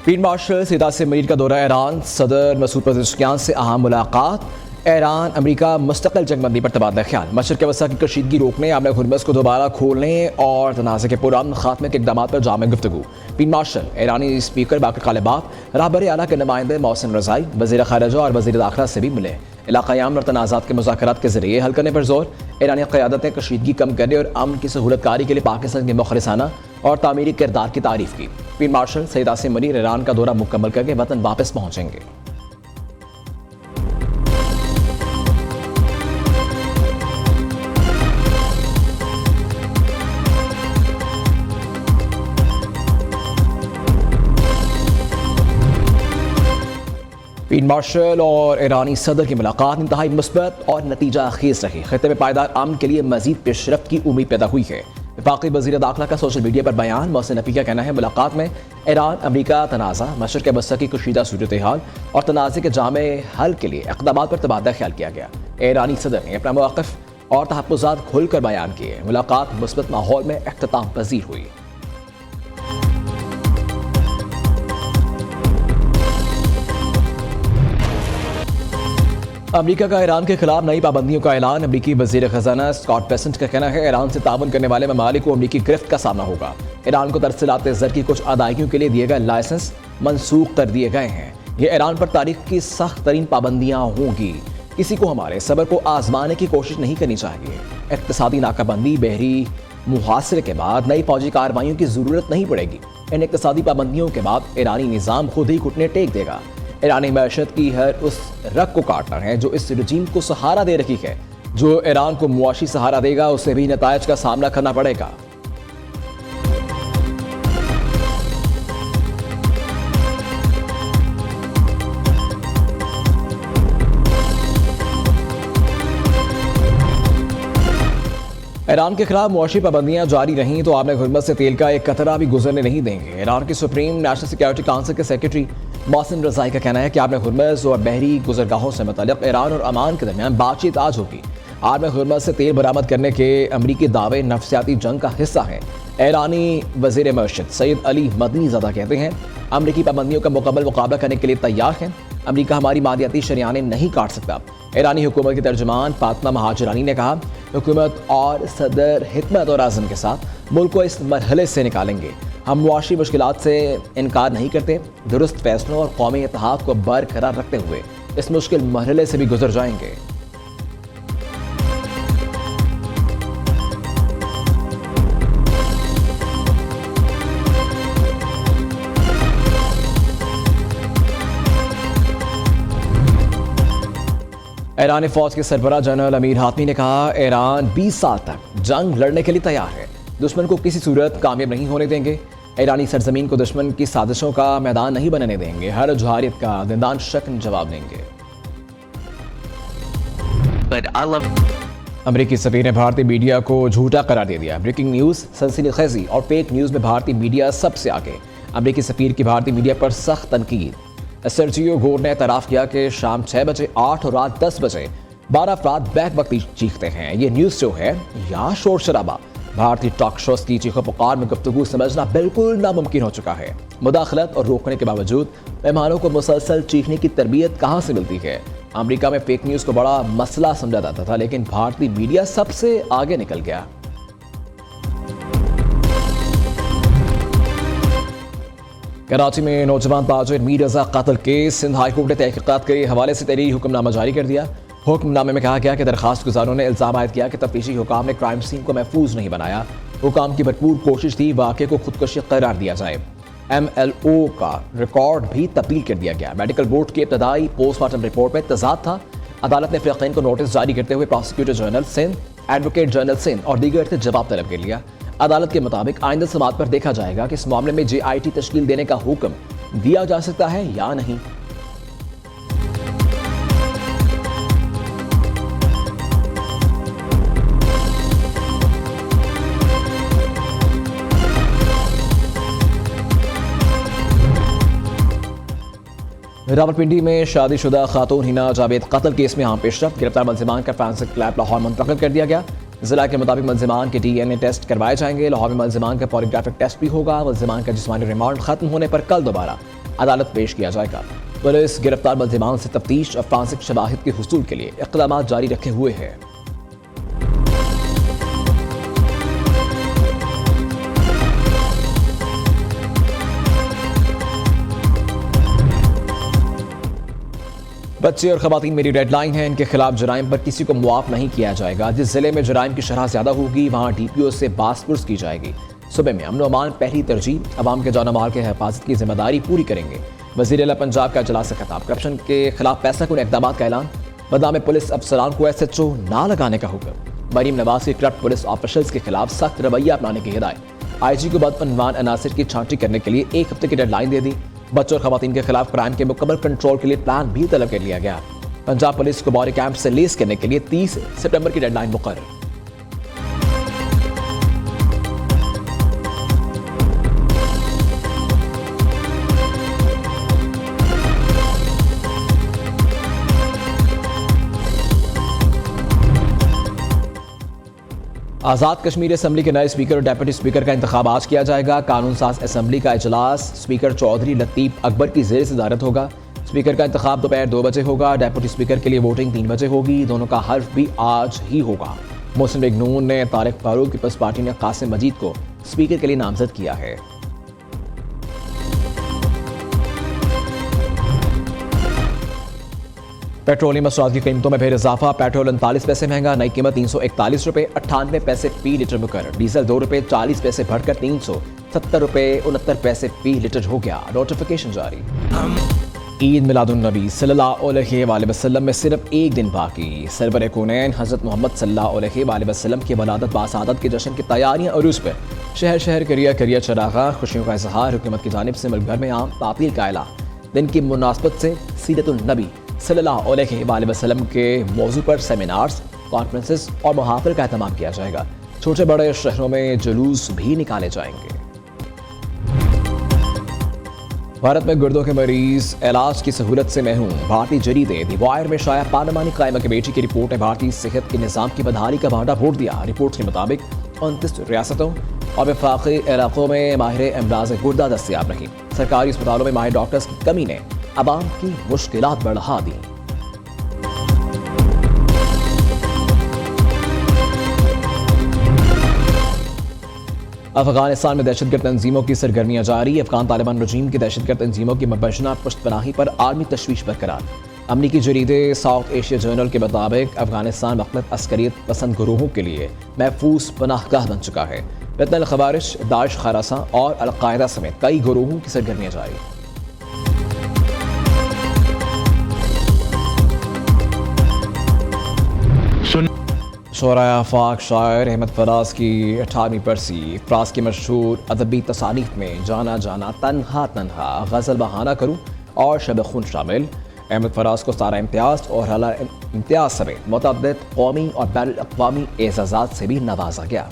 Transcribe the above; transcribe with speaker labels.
Speaker 1: Field marshal Syed Asim Munir का दौरा Iran, सदर मसूद पज़ेश्कियान से अहम मुलाकात। ईरान अमरीका मुस्तकिल जंगबंदी पर तबादला ख्याल, मशरक़ वस्ता की कशीदगी रोकने, आमने हुर्मुज़ को दोबारा खोलने और तनाज़े के पुरान खात्मे के इक़दामात पर जामे गुफ्तगू। फील्ड मार्शल ईरानी स्पीकर बाक़र कालिबाफ, रहबर आला के नुमाइंदे मोहसिन रज़ाई, वज़ीर ख़ारिजा और वज़ीर दाखिला से भी मिले। इलाक़ाई अमन और तनाज़ात के मुज़ाकरात के ज़रिए हल करने पर जोर। ईरानी क़यादत ने कशीदगी कम करने और अमन की सहूलत कारी के लिए पाकिस्तान के मुखलिसाना और तामीरी किरदार की तारीफ़ की। Field marshal Syed Asim Munir Iran का दौरा मुकम्मल करके वतन वापस पहुँचेंगे। फील्ड मार्शल और ईरानी सदर की मुलाकात इंतहाई मुस्बत और नतीजा खेज रही। खित्ते में पायदार अमन के लिए मजीद पेशरफ्त की उम्मीद पैदा हुई है। वफाकी वज़ीर दाखिला का सोशल मीडिया पर बयान। मोहसिन नफ़ी का कहना है मुलाकात में ईरान अमरीका तनाज़ा, मशरक़ वस्ता की कशीदा सूरत हाल और तनाज़े के जामे हल के लिए इक़दामात पर तबादला ख्याल किया गया। ईरानी सदर ने अपना मौक़िफ़ और तहफ़्फ़ुज़ात खुलकर बयान किए। मुलाकात मुस्बत माहौल में इख्तिताम पज़ीर हुई। अमरीका का ईरान के खिलाफ नई पाबंदियों का ऐलान। अमरीकी वज़ीर ख़ज़ाना स्कॉट बेसेंट का कहना है ईरान से ताउन करने वाले ममालिक को अमरीकी गिरफ्त का सामना होगा। ईरान को तरसीलात ज़र की कुछ अदायगियों के लिए दिए गए लाइसेंस मनसूख कर दिए गए हैं। ये ईरान पर तारीख की सख्त तरीन पाबंदियाँ होंगी। किसी को हमारे सब्र को आजमाने की कोशिश नहीं करनी चाहिए। इक़्तिसादी नाकाबंदी, बहरी मुहासरे के बाद नई फौजी कार्रवाइयों की ज़रूरत नहीं पड़ेगी। इन इक़्तिसादी पाबंदियों के बाद ईरानी निज़ाम खुद ही घुटने टेक देगा। ईरानी मैशत की हर उस रग को काटना है जो इस रजीम को सहारा दे रही है। जो ईरान को मुआशी सहारा देगा उसे भी नतायज का सामना करना पड़ेगा। ईरान के खिलाफ मुआशी पाबंदियां जारी रहीं तो आपने हुर्मुज़ से तेल का एक कतरा भी गुजरने नहीं देंगे। ईरान के सुप्रीम नेशनल सिक्योरिटी काउंसिल के सेक्रेटरी मोहसिन रज़ाई का कहना है कि आपने हुर्मुज़ और बहरी गुजरगाहों से मुतल्लिक़ ईरान और अमान के दरमियान बातचीत आज होगी। आपने हुर्मुज़ से तेल बरामद करने के अमरीकी दावे नफसियाती जंग का हिस्सा हैं। ईरानी वज़ीर मर्शद सैयद अली मदनी ज़ादा कहते हैं अमरीकी पाबंदियों का मुकम्मल मुकाबला करने के लिए तैयार हैं। अमरीका हमारी मादियाती शरियाने नहीं काट सकता। ईरानी हुकूमत के तर्जुमान फातिमा महाजरानी ने कहा हुकूमत और सदर हिकमत और आज़म के साथ मुल्क को इस मरहले से निकालेंगे। हम मुआशी मुश्किलात से इनकार नहीं करते। दुरुस्त फैसलों और कौमी इत्तेहाद को बरकरार रखते हुए इस मुश्किल मरहले से भी गुजर जाएंगे। ईरानी फौज के सरबराह जनरल अमीर हातमी ने कहा ईरान 20 साल तक जंग लड़ने के लिए तैयार है। दुश्मन को किसी सूरत कामयाब नहीं होने देंगे। ईरानी सरजमीन को दुश्मन की साजिशों का मैदान नहीं बनने देंगे। हर जहारियत का दिंदान शक्ल जवाब देंगे। अमरीकी सफीर ने भारतीय मीडिया को झूठा करार दे दिया। ब्रेकिंग न्यूज़, सनसनीखेज़ी और फेक न्यूज़ में भारतीय मीडिया सबसे आगे। अमरीकी सफीर की भारतीय मीडिया पर सख्त तनकीद। सर्जियो गोर ने एतराफ़ किया कि शाम 6 बजे 8 और रात 10 बजे 12 अफराद बैक वक्ती चीखते हैं। ये न्यूज़ शो है या शोर शराबा। भारतीय टॉक शोज की चीखो पुकार में गुफ्तगू समझना बिल्कुल नामुमकिन हो चुका है। मुदाखलत और रोकने के बावजूद मेहमानों को मुसलसल चीखने की तरबियत कहाँ से मिलती है। अमेरिका में फेक न्यूज़ को बड़ा मसला समझा जाता था, लेकिन भारतीय मीडिया सबसे आगे निकल गया। कराची में नौजवान ताजिर मीर रजा कत्ल केस। सिंध हाई कोर्ट ने तहकीकात के हवाले से तहरीरी हुक्मनामा जारी कर दिया। हुक्मनामे में कहा गया कि दरखास्त गुजारों ने इल्ज़ाम आयद किया कि तफ्तीशी हुकाम ने क्राइम सीन को महफूज नहीं बनाया। हुकाम की भरपूर कोशिश थी वाक़े को खुदकशी करार दिया जाए। MLO का रिकॉर्ड भी तब्दील कर दिया गया। मेडिकल बोर्ड की इब्तदाई पोस्टमार्टम रिपोर्ट में तजाद था। अदालत ने फ़रीक़ैन को नोटिस जारी करते हुए prosecutor general Sindh, advocate general Sindh और दीगर से जवाब तलब कर लिया। अदालत के मुताबिक आइंदा समात पर देखा जाएगा कि इस मामले में JIT तश्कील देने का हुक्म दिया जा सकता है या नहीं। रावलपिंडी में शादीशुदा खातून हिना जावेद कत्ल केस में अहम पेशरफ्त। गिरफ्तार मुलजिमान का फोरेंसिक लैब लाहौर मुंतकिल कर दिया गया। जिला के मुताबिक मुलजिमान के DNA टेस्ट करवाए जाएंगे। लाहौर में मुलजिमान का पॉलीग्राफिक टेस्ट भी होगा। मुलजिमान का जिस्मानी रिमांड खत्म होने पर कल दोबारा अदालत पेश किया जाएगा। पुलिस गिरफ्तार मुलजिमान से तफ्तीश और फ्रांसिक शवाहिद के हुसूल के लिए इक़दाम जारी रखे हुए है। बच्चे और खवातीन मेरी रेड लाइन है, इनके खिलाफ जराइम पर किसी को मुआफ नहीं किया जाएगा। जिस जिले में जराइम की शरह ज्यादा होगी वहां DPO से बासपुर्स की जाएगी। सुबह में अमन अमान पहली तरजीह, अवाम के जान माल के हिफाजत की जिम्मेदारी पूरी करेंगे। वज़ीर आला पंजाब का इजलास से खिताब, करप्शन के खिलाफ पैसा कुन इक़दाम का ऐलान, बदनाम पुलिस अफसरान को SHO ना लगाने का हुक्म, मरीम नवाज के करप्ट पुलिस ऑफिसर्स के खिलाफ सख्त रवैया अपनाने की हिदायत, IG को बदअनवान अनासिर की छांटी करने के लिए 1 हफ्ते की डेडलाइन दे दी। बच्चों और खवातीन के खिलाफ क्राइम के मुकम्मल कंट्रोल के लिए प्लान भी तलब कर लिया गया। पंजाब पुलिस को बॉडी कैंप से लेस करने के लिए 30 सितंबर की डेडलाइन मुकर्रर। आज़ाद कश्मीर असम्बली के नए स्पीकर और डेप्यूटी स्पीकर का इंतखाब आज किया जाएगा। कानून साज असम्बली का इजलास स्पीकर चौधरी लतीफ़ अकबर की ज़ेर सदारत होगा। स्पीकर का इंतखाब दोपहर 2 बजे होगा। डेप्यूटी स्पीकर के लिए वोटिंग 3 बजे होगी। दोनों का हल्फ भी आज ही होगा। मुस्लिम लीग नून ने तारिक फारूक, पीपल्स पार्टी ने कासिम मजीद को स्पीकर के लिए नामजद किया है। पेट्रोलियम मसरूआत की कीमतों में फिर इजाफा। पेट्रोल 39 पैसे महंगा, नई कीमत 341 रुपये 98 पैसे फी लीटर मुकर्रर। डीजल 2 रुपये 40 पैसे बढ़कर 370 रुपये 69 पैसे फी लीटर हो गया। नोटिफिकेशन जारी। ईद मिलादुन्नबी सल्लल्लाहु अलैहि वसल्लम में सिर्फ एक दिन बाकी। सरवर कौनैन हज़रत मोहम्मद सल्लल्लाहु अलैहि वसल्लम की वलादत बासादत के जश्न की तैयारियां अरूज पर शहर शहर करिया चरागा। खुशियों का इजहार, हुकूमत की जानिब से मुल्क भर में आम तातील का ऐलान। दिन की मुनासबत से सीरतुन्नबी सल्लल्लाहु अलैहि वसल्लम के मौजू पर सेमिनार्स, कॉन्फ्रेंसेस और मुहाफिर का एहतमाम किया जाएगा। छोटे बड़े शहरों में जुलूस भी निकाले जाएंगे। भारत में गुर्दों के मरीज इलाज की सहूलत से महरूम। भारतीय जरीदे दी वायर में शाया पार्लिमानी कायमा की बेटी की रिपोर्ट ने भारतीय सेहत के निज़ाम की बदहाली का भांडा फोड़ दिया। रिपोर्ट के मुताबिक 29 रियासतों और वफाकी इलाकों में माहिर अमराज गुर्दा दस्तयाब नहीं। सरकारी अस्पतालों में माहिर डॉक्टर्स की कमी ने अवाम की मुश्किलात बढ़ा दी। अफगानिस्तान में दहशतगर्द तंजीमों की सरगर्मियां जारी। अफगान तालिबान रजीम की दहशतगर्द तंजीमों की मबैशना पुश्तपनाही पर आर्मी तशवीश बरकरार। अमरीकी जरीदे साउथ एशिया जर्नल के मुताबिक अफगानिस्तान मुख्तलिफ अस्करियत पसंद गुरूहों के लिए महफूज पनाहगाह बन चुका है। फितनल खवारिश, दाइश खारासा और अलकायदा समेत कई गुरूहों की सरगर्मियां जारी। शोराय आफाक शायर अहमद फराज की 18वीं बरसी। फराज की मशहूर अदबी तसानीफ में जाना जाना तन्हा तन्हा, गज़ल बहाना करूँ और शब खून शामिल। अहमद फराज को सारा इम्तियाज़ और हला इम्तियाज़ समेत मुतअद्दिद कौमी और बैनुल अक़वामी एज़ाज़ात से भी नवाजा गया।